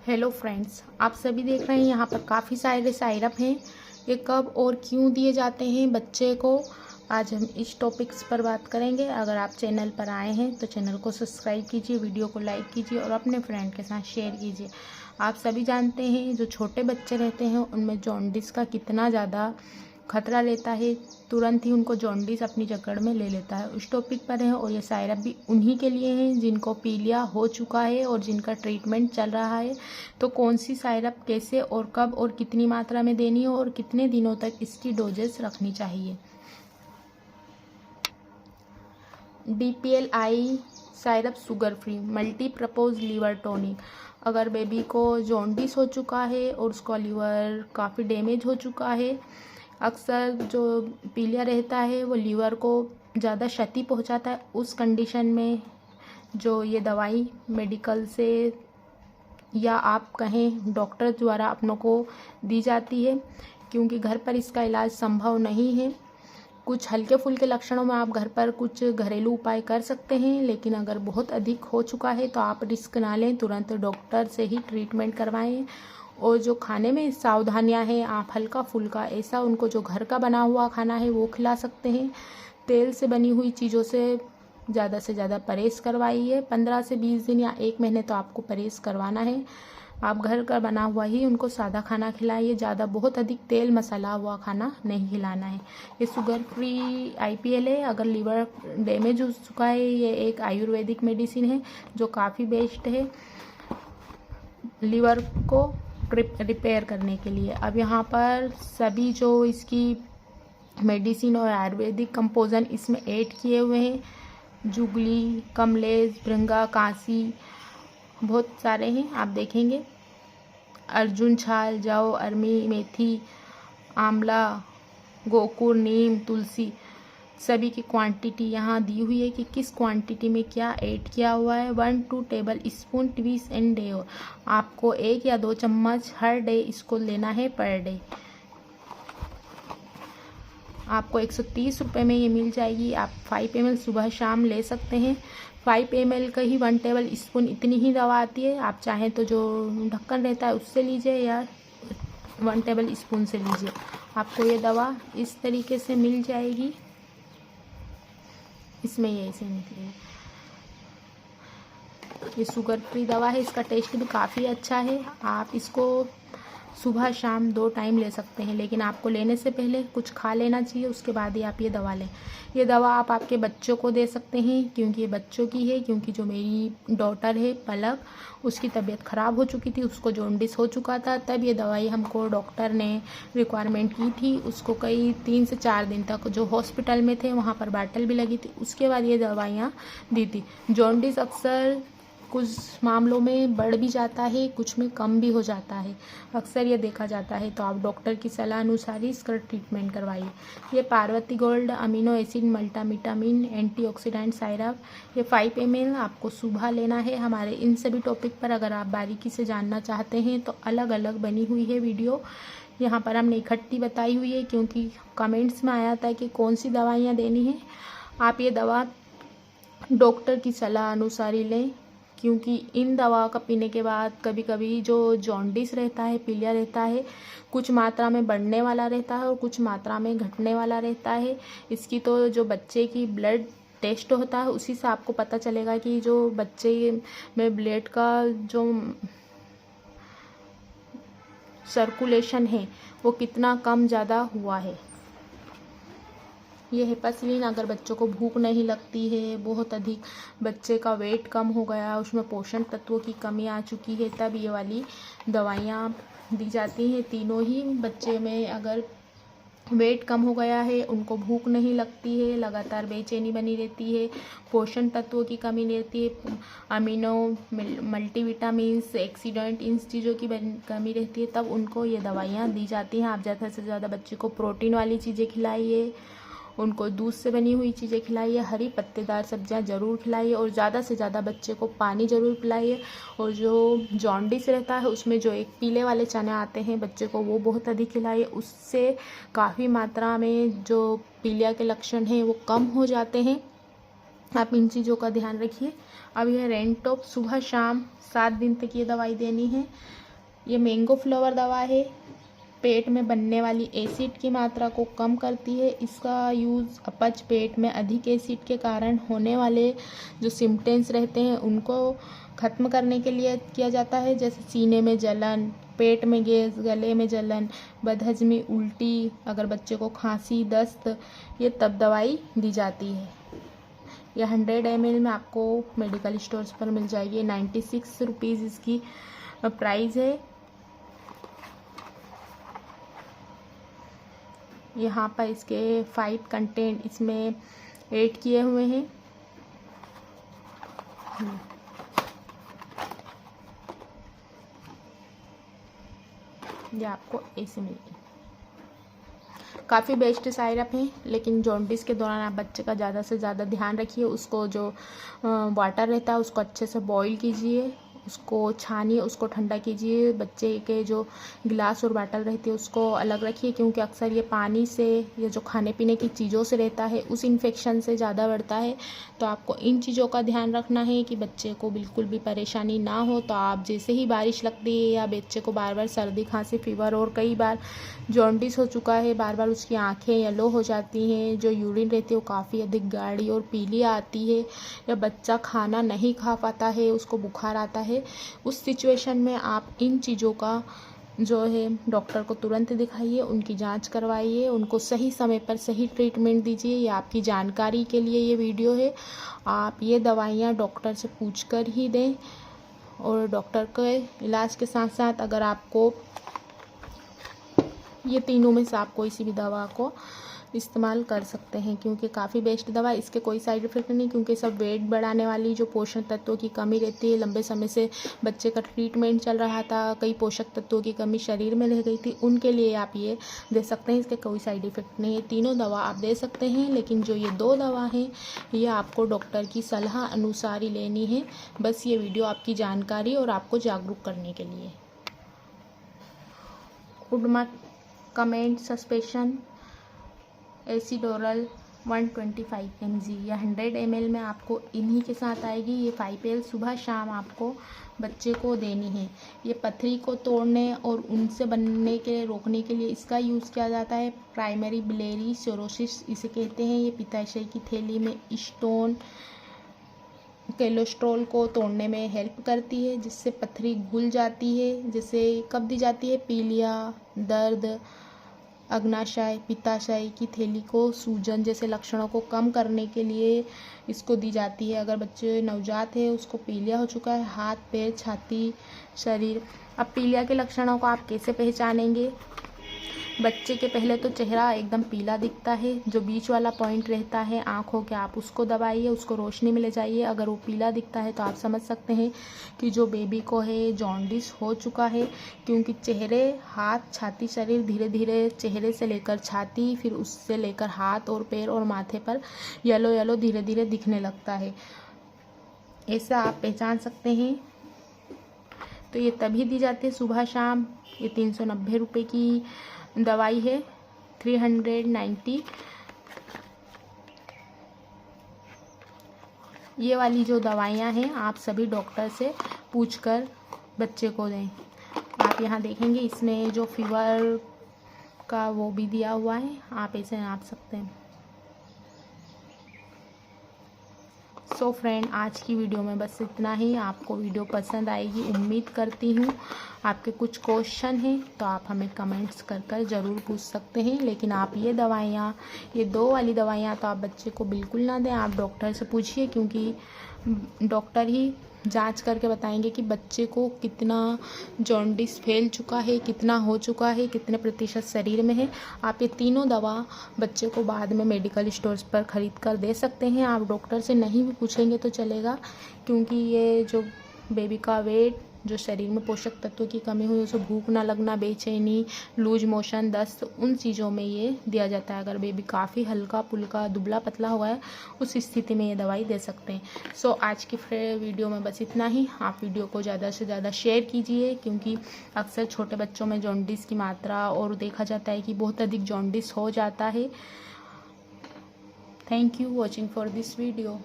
Hello friends, आप सभी देख रहे हैं यहाँ पर काफ़ी सारे साइरप हैं। ये कब और क्यों दिए जाते हैं बच्चे को, आज हम इस टॉपिक्स पर बात करेंगे। अगर आप चैनल पर आए हैं तो चैनल को सब्सक्राइब कीजिए, वीडियो को लाइक कीजिए और अपने फ्रेंड के साथ शेयर कीजिए। आप सभी जानते हैं जो छोटे बच्चे रहते हैं उनमें जॉन्डिस का कितना ज़्यादा खतरा रहता है, तुरंत ही उनको जॉन्डिस अपनी जकड़ में ले लेता है। उस टॉपिक पर है और ये साइरप भी उन्हीं के लिए हैं जिनको पीलिया हो चुका है और जिनका ट्रीटमेंट चल रहा है। तो कौन सी साइरप कैसे और कब और कितनी मात्रा में देनी है और कितने दिनों तक इसकी डोजेस रखनी चाहिए। DPLI syrup sugar free multipurpose liver tonic. अगर बेबी को जॉन्डिस हो चुका है और उसका लीवर काफ़ी डैमेज हो चुका है, अक्सर जो पीलिया रहता है वो लीवर को ज़्यादा क्षति पहुंचाता है, उस कंडीशन में जो ये दवाई मेडिकल से या आप कहें डॉक्टर द्वारा अपनों को दी जाती है, क्योंकि घर पर इसका इलाज संभव नहीं है। कुछ हल्के फुल्के लक्षणों में आप घर पर कुछ घरेलू उपाय कर सकते हैं, लेकिन अगर बहुत अधिक हो चुका है तो आप रिस्क ना लें, तुरंत डॉक्टर से ही ट्रीटमेंट करवाएं। और जो खाने में सावधानियां हैं, आप हल्का फुल्का ऐसा उनको जो घर का बना हुआ खाना है वो खिला सकते हैं। तेल से बनी हुई चीज़ों से ज़्यादा परहेज़ करवाइए। 15 से 20 दिन या 1 महीने तो आपको परहेज़ करवाना है। आप घर का बना हुआ ही उनको सादा खाना खिलाइए, ज़्यादा बहुत अधिक तेल मसाला हुआ खाना नहीं खिलाना है। ये शुगर फ्री IPL है। अगर लीवर डैमेज हो चुका है, ये एक आयुर्वेदिक मेडिसिन है जो काफ़ी बेस्ट है लीवर को रिपेयर करने के लिए। अब यहाँ पर सभी जो इसकी मेडिसिन और आयुर्वेदिक कंपोजन इसमें ऐड किए हुए हैं, जुगली, कमलेश, भृंगा, कांसी, बहुत सारे हैं, आप देखेंगे। अर्जुन छाल, जौ, अरमी, मेथी, आंवला, गोकुर, नीम, तुलसी, सभी की क्वांटिटी यहाँ दी हुई है कि किस क्वांटिटी में क्या ऐड किया हुआ है। 1-2 table spoon twice and day. आपको 1 या 2 चम्मच हर डे इसको लेना है पर डे। आपको 130 रुपये में ये मिल जाएगी। आप 5 ml सुबह शाम ले सकते हैं। 5 ml का ही 1 टेबल स्पून इतनी ही दवा आती है। आप चाहें तो जो ढक्कन रहता है उससे लीजिए या 1 टेबल स्पून से लीजिए। आपको ये दवा इस तरीके से मिल जाएगी। इसमें ये ऐसे निकलेगी। ये शुगर फ्री दवा है, इसका टेस्ट भी काफ़ी अच्छा है। आप इसको सुबह शाम 2 टाइम ले सकते हैं, लेकिन आपको लेने से पहले कुछ खा लेना चाहिए, उसके बाद ही आप ये दवा लें। ये दवा आप आपके बच्चों को दे सकते हैं, क्योंकि ये बच्चों की है। क्योंकि जो मेरी डॉटर है पलक, उसकी तबीयत ख़राब हो चुकी थी, उसको जॉन्डिस हो चुका था, तब ये दवाई हमको डॉक्टर ने रिक्वायरमेंट की थी। उसको कई 3 से 4 दिन तक जो हॉस्पिटल में थे वहाँ पर बाटल भी लगी थी, उसके बाद ये दवाइयाँ दी थी। जॉन्डिस अक्सर कुछ मामलों में बढ़ भी जाता है, कुछ में कम भी हो जाता है, अक्सर ये देखा जाता है। तो आप डॉक्टर की सलाह अनुसार ही इसका ट्रीटमेंट करवाइए। ये Parvati gold amino acid multivitamin antioxidant syrup, ये 5 ml आपको सुबह लेना है। हमारे इन सभी टॉपिक पर अगर आप बारीकी से जानना चाहते हैं तो अलग अलग बनी हुई है वीडियो, यहाँ पर हमने इकट्ठी बताई हुई है, क्योंकि कमेंट्स में आया था कि कौन सी दवाइयाँ देनी है। आप ये दवा डॉक्टर की सलाह अनुसार ही लें, क्योंकि इन दवा का पीने के बाद कभी कभी जो जॉन्डिस रहता है, पीलिया रहता है, कुछ मात्रा में बढ़ने वाला रहता है और कुछ मात्रा में घटने वाला रहता है। इसकी तो जो बच्चे की ब्लड टेस्ट होता है उसी से आपको पता चलेगा कि जो बच्चे में ब्लड का जो सर्कुलेशन है वो कितना कम ज़्यादा हुआ है। ये हेपासिलिन अगर बच्चों को भूख नहीं लगती है, बहुत अधिक बच्चे का वेट कम हो गया, उसमें पोषण तत्वों की कमी आ चुकी है, तब ये वाली दवाइयाँ दी जाती हैं। तीनों ही बच्चे में अगर वेट कम हो गया है, उनको भूख नहीं लगती है, लगातार बेचैनी बनी रहती है, पोषण तत्वों की कमी रहती है, अमीनो मल्टीविटामिन्स एक्सीडेंट इन चीज़ों की कमी रहती है, तब उनको ये दवाइयाँ दी जाती हैं। आप ज़्यादा से ज़्यादा बच्चे को प्रोटीन वाली चीज़ें खिलाइए, उनको दूध से बनी हुई चीज़ें खिलाइए, हरी पत्तेदार सब्जियां ज़रूर खिलाइए और ज़्यादा से ज़्यादा बच्चे को पानी ज़रूर पिलाइए। और जो जॉन्डिस रहता है उसमें जो एक पीले वाले चने आते हैं बच्चे को, वो बहुत अधिक खिलाइए, उससे काफ़ी मात्रा में जो पीलिया के लक्षण हैं वो कम हो जाते हैं। आप इन चीज़ों का ध्यान रखिए। अब यह रेंटॉप सुबह शाम 7 दिन तक ये दवाई देनी है। ये मैंगो फ्लावर दवा है, पेट में बनने वाली एसिड की मात्रा को कम करती है। इसका यूज़ अपच, पेट में अधिक एसिड के कारण होने वाले जो सिम्टम्स रहते हैं उनको ख़त्म करने के लिए किया जाता है, जैसे सीने में जलन, पेट में गैस, गले में जलन, बदहजमी, उल्टी, अगर बच्चे को खांसी, दस्त, ये तब दवाई दी जाती है। यह 100 ml में आपको मेडिकल स्टोर्स पर मिल जाएगी। 96 रुपीज़ इसकी प्राइस है। यहाँ पर इसके 5 कंटेंट इसमें ऐड किए हुए हैं। ये आपको ऐसे मिलेगी। काफ़ी बेस्ट साइरप हैं, लेकिन जॉन्डिस के दौरान आप बच्चे का ज़्यादा से ज़्यादा ध्यान रखिए। उसको जो वाटर रहता है उसको अच्छे से बॉईल कीजिए, उसको छानिए, उसको ठंडा कीजिए। बच्चे के जो गिलास और बाटल रहती है उसको अलग रखिए, क्योंकि अक्सर ये पानी से या जो खाने पीने की चीज़ों से रहता है उस इन्फेक्शन से ज़्यादा बढ़ता है। तो आपको इन चीज़ों का ध्यान रखना है कि बच्चे को बिल्कुल भी परेशानी ना हो। तो आप जैसे ही बारिश लगती है या बच्चे को बार बार सर्दी, खांसी, फीवर और कई बार जॉन्डिस हो चुका है, बार बार उसकी आँखें येलो हो जाती हैं, जो यूरिन रहती है वो काफ़ी अधिक गाढ़ी और पीली आती है, या बच्चा खाना नहीं खा पाता है, उसको बुखार आता है, उस सिचुएशन में आप इन चीज़ों का जो है डॉक्टर को तुरंत दिखाइए, उनकी जांच करवाइए, उनको सही समय पर सही ट्रीटमेंट दीजिए। ये आपकी जानकारी के लिए ये वीडियो है। आप ये दवाइयाँ डॉक्टर से पूछकर ही दें, और डॉक्टर के इलाज के साथ साथ अगर आपको ये तीनों में से आप कोई सी भी दवा को इस्तेमाल कर सकते हैं, क्योंकि काफ़ी बेस्ट दवा। इसके कोई साइड इफ़ेक्ट नहीं, क्योंकि सब वेट बढ़ाने वाली जो पोषक तत्वों की कमी रहती है, लंबे समय से बच्चे का ट्रीटमेंट चल रहा था, कई पोषक तत्वों की कमी शरीर में रह गई थी, उनके लिए आप ये दे सकते हैं। इसके कोई साइड इफ़ेक्ट नहीं है, तीनों दवा आप दे सकते हैं। लेकिन जो ये 2 दवा हैं ये आपको डॉक्टर की सलाह अनुसार ही लेनी है। बस ये वीडियो आपकी जानकारी और आपको जागरूक करने के लिए। उडमा कमेंट सस्पेंशन एसिडोरल 125 mg या 100 ml में आपको इन्हीं के साथ आएगी। ये 5 सुबह शाम आपको बच्चे को देनी है। ये पथरी को तोड़ने और उनसे बनने के रोकने के लिए इसका यूज़ किया जाता है। प्राइमरी बिलियरी सिरोसिस इसे कहते हैं। ये पित्ताशय की थैली में स्टोन, कोलेस्ट्रॉल को तोड़ने में हेल्प करती है, जिससे पथरी घुल जाती है। जिससे कब दी जाती है? पीलिया, दर्द, अग्नाशय, पित्ताशय की थैली को सूजन जैसे लक्षणों को कम करने के लिए इसको दी जाती है। अगर बच्चे नवजात है, उसको पीलिया हो चुका है, हाथ, पैर, छाती, शरीर। अब पीलिया के लक्षणों को आप कैसे पहचानेंगे? बच्चे के पहले तो चेहरा एकदम पीला दिखता है, जो बीच वाला पॉइंट रहता है आँखों के, आप उसको दबाइए, उसको रोशनी में ले जाइए। अगर वो पीला दिखता है तो आप समझ सकते हैं कि जो बेबी को है जॉन्डिस हो चुका है, क्योंकि चेहरे, हाथ, छाती, शरीर धीरे धीरे चेहरे से लेकर छाती, फिर उससे लेकर हाथ और पैर और माथे पर येलो येलो धीरे धीरे दिखने लगता है। ऐसा आप पहचान सकते हैं। तो ये तभी दी जाती है सुबह शाम। ये 390 रुपये की दवाई है, 390। ये वाली जो दवाइयाँ हैं आप सभी डॉक्टर से पूछकर बच्चे को दें। आप यहाँ देखेंगे इसमें जो फीवर का वो भी दिया हुआ है, आप ऐसे नाप सकते हैं। सो फ्रेंड, आज की वीडियो में बस इतना ही। आपको वीडियो पसंद आएगी उम्मीद करती हूँ। आपके कुछ क्वेश्चन हैं तो आप हमें कमेंट्स कर ज़रूर पूछ सकते हैं। लेकिन आप ये दवाइयाँ, ये 2 वाली दवाइयाँ तो आप बच्चे को बिल्कुल ना दें। आप डॉक्टर से पूछिए, क्योंकि डॉक्टर ही जांच करके बताएंगे कि बच्चे को कितना जॉन्डिस फैल चुका है, कितना हो चुका है, कितने प्रतिशत शरीर में है। आप ये तीनों दवा बच्चे को बाद में मेडिकल स्टोर्स पर ख़रीद कर दे सकते हैं। आप डॉक्टर से नहीं भी पूछेंगे तो चलेगा, क्योंकि ये जो बेबी का वेट, जो शरीर में पोषक तत्वों की कमी हुई, उसे भूख ना लगना, बेचैनी, लूज मोशन, दस्त, उन चीज़ों में ये दिया जाता है। अगर बेबी काफ़ी हल्का पुल्का, दुबला पतला हुआ है, उस स्थिति में ये दवाई दे सकते हैं। सो आज की वीडियो में बस इतना ही। आप वीडियो को ज़्यादा से ज़्यादा शेयर कीजिए, क्योंकि अक्सर छोटे बच्चों में जॉन्डिस की मात्रा और देखा जाता है कि बहुत अधिक जॉन्डिस हो जाता है। Thank you watching for this video.